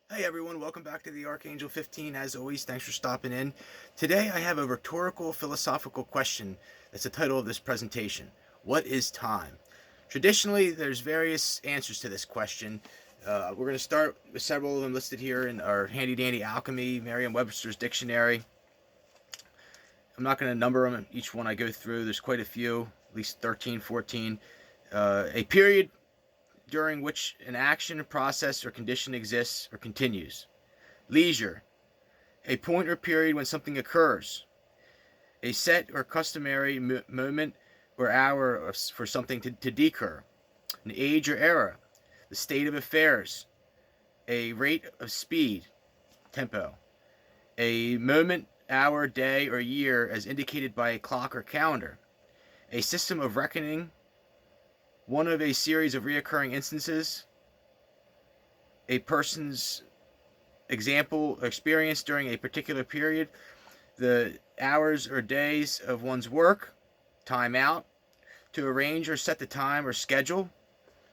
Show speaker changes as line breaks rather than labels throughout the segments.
Hey everyone, welcome back to the Archangel 15. As always, thanks for stopping in. Today I have a rhetorical philosophical question that's the title of this presentation. What is time? Traditionally, there's various answers to this question. We're going to start with several of them listed here in our handy dandy alchemy, Merriam-Webster's dictionary. I'm not going to number them each one I go through. There's quite a few, at least 13, 14. A period during which an action, process, or condition exists or continues. Leisure, a point or period when something occurs. A set or customary moment or hour for something to decur. An age or era. The state of affairs. A rate of speed, tempo. A moment, hour, day, or year as indicated by a clock or calendar. A system of reckoning. One of a series of reoccurring instances. A person's example or experience during a particular period. The hours or days of one's work, time out, to arrange or set the time or schedule,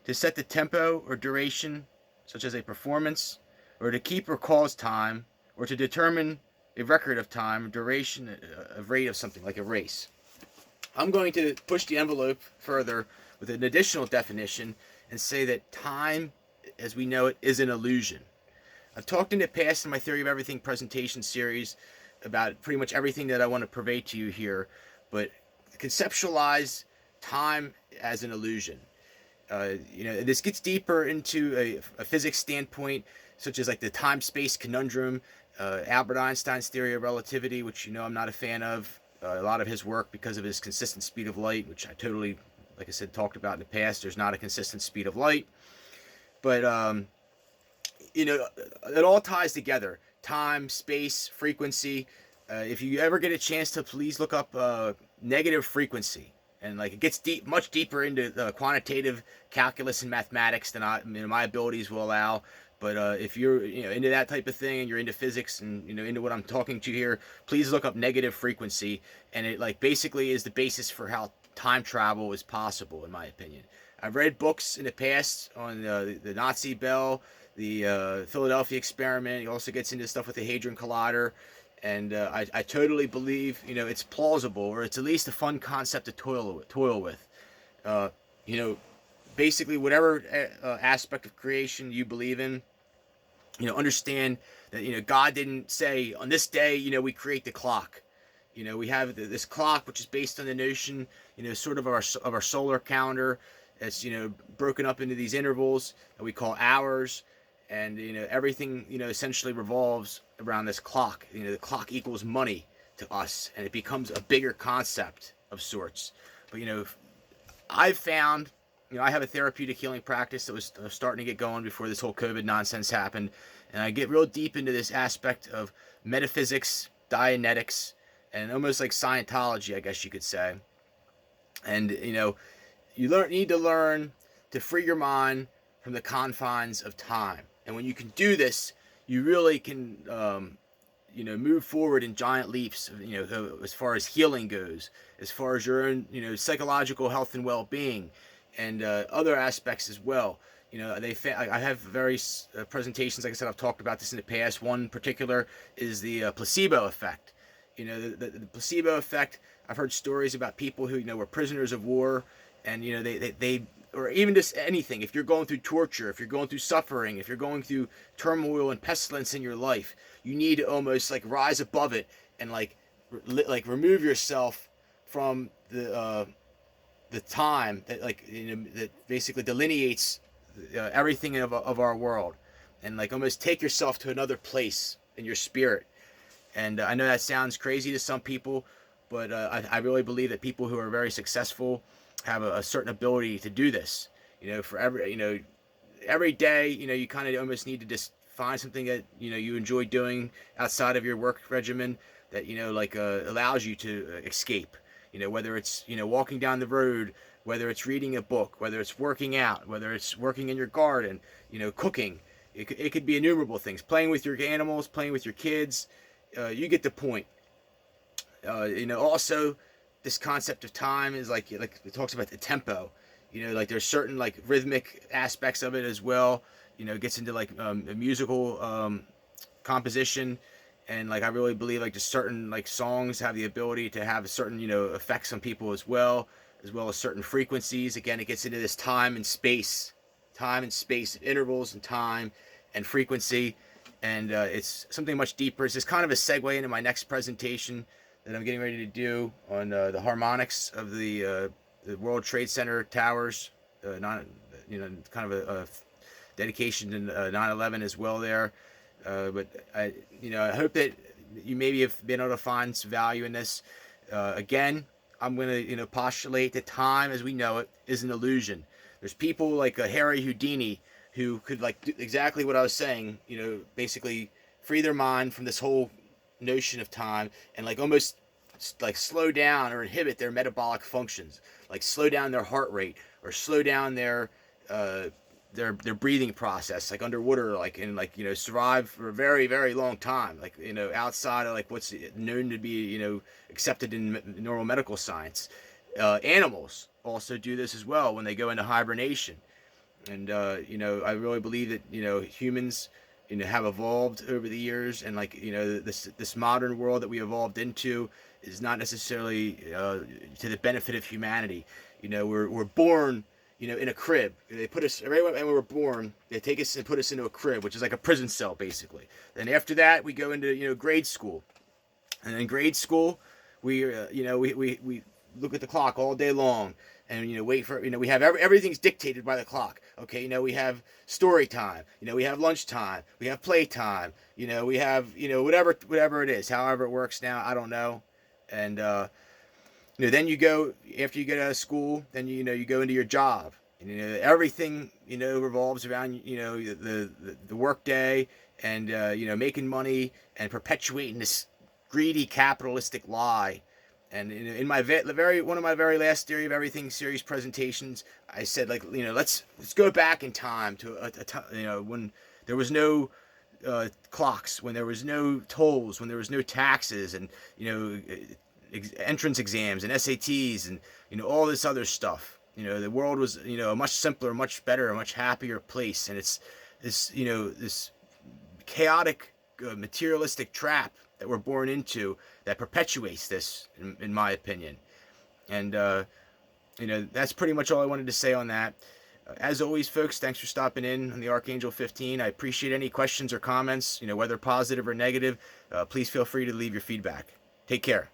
to set the tempo or duration, such as a performance, or to keep or cause time, or to determine a record of time, duration, a rate of something like a race. I'm going to push the envelope further with an additional definition and say that time, as we know it, is an illusion. I've talked in the past in my Theory of Everything presentation series about pretty much everything that I want to purvey to you here, but conceptualize time as an illusion. This gets deeper into a physics standpoint, such as like the time-space conundrum, Albert Einstein's theory of relativity, which I'm not a fan of. A lot of his work because of his consistent speed of light, which I totally, like I said, talked about in the past. There's not a consistent speed of light, but it all ties together: time, space, frequency. If you ever get a chance to, please look up negative frequency, and like it gets much deeper into quantitative calculus and mathematics than my abilities will allow. But if you're into that type of thing and you're into physics and into what I'm talking to here, please look up negative frequency, and it like basically is the basis for how time travel is possible, in my opinion. I've read books in the past on the Nazi bell, the Philadelphia experiment. He also gets into stuff with the Hadron Collider, and I totally believe it's plausible, or it's at least a fun concept to toil with. Uh, you know, Basically whatever aspect of creation you believe in, understand that God didn't say on this day we create the clock. We have this clock which is based on the notion sort of our solar calendar. It's broken up into these intervals that we call hours, and everything essentially revolves around this clock. The clock equals money to us, and it becomes a bigger concept of sorts. But I've found, I have a therapeutic healing practice that was starting to get going before this whole COVID nonsense happened. And I get real deep into this aspect of metaphysics, Dianetics, and almost like Scientology, I guess you could say. And, you need to learn to free your mind from the confines of time. And when you can do this, you really can, move forward in giant leaps, as far as healing goes, as far as your own, psychological health and well-being, and other aspects as well. I have various presentations. Like I said, I've talked about this in the past. One particular is the placebo effect. The placebo effect. I've heard stories about people who were prisoners of war, and they or even just anything. If you're going through torture, if you're going through suffering, if you're going through turmoil and pestilence in your life, you need to almost like rise above it and like remove yourself from the time that that basically delineates everything of our world, and like almost take yourself to another place in your spirit. And I know that sounds crazy to some people, but I really believe that people who are very successful have a certain ability to do this. For every day, you kind of almost need to just find something that you enjoy doing outside of your work regimen that allows you to escape. Whether it's walking down the road, whether it's reading a book, whether it's working out, whether it's working in your garden, cooking. It could be innumerable things. Playing with your animals, playing with your kids. You get the point. Also, this concept of time is like it talks about the tempo. Like there's certain like rhythmic aspects of it as well. it gets into like a musical composition, and like I really believe like just certain like songs have the ability to have certain effects on people as well as certain frequencies. Again, it gets into this time and space, intervals and time and frequency, and it's something much deeper. It's just kind of a segue into my next presentation that I'm getting ready to do on the harmonics of the World Trade Center towers. Not kind of a dedication to 9/11 as well there. But I hope that you maybe have been able to find some value in this. Again, I'm going to postulate that time as we know it is an illusion. There's people like Harry Houdini who could like do exactly what I was saying. Basically free their mind from this whole notion of time and like almost like slow down or inhibit their metabolic functions, like slow down their heart rate or slow down uh, their breathing process, like underwater, like and like survive for a very very long time, like outside of like what's known to be accepted in normal medical science. Animals also do this as well when they go into hibernation, and I really believe that humans have evolved over the years, and like this modern world that we evolved into is not necessarily to the benefit of humanity. We're born in a crib. They put us right when we were born. They take us and put us into a crib, which is like a prison cell, basically. Then after that, we go into grade school, and in grade school, we look at the clock all day long, and wait for we have everything's dictated by the clock. Okay, we have story time. We have lunch time. We have play time. We have whatever it is, however it works now. I don't know, and then you go after you get out of school. Then you go into your job, and everything revolves around the work day, and making money and perpetuating this greedy capitalistic lie. And in my one of my very last Theory of Everything series presentations, I said like let's go back in time to a time when there was no clocks, when there was no tolls, when there was no taxes, and entrance exams and SATs and all this other stuff. The world was a much simpler, much better, a much happier place, and it's this chaotic materialistic trap that we're born into that perpetuates this, in my opinion. And that's pretty much all I wanted to say on that. As always, folks, thanks for stopping in on the Archangel 15. I appreciate any questions or comments, whether positive or negative. Please feel free to leave your feedback. Take care.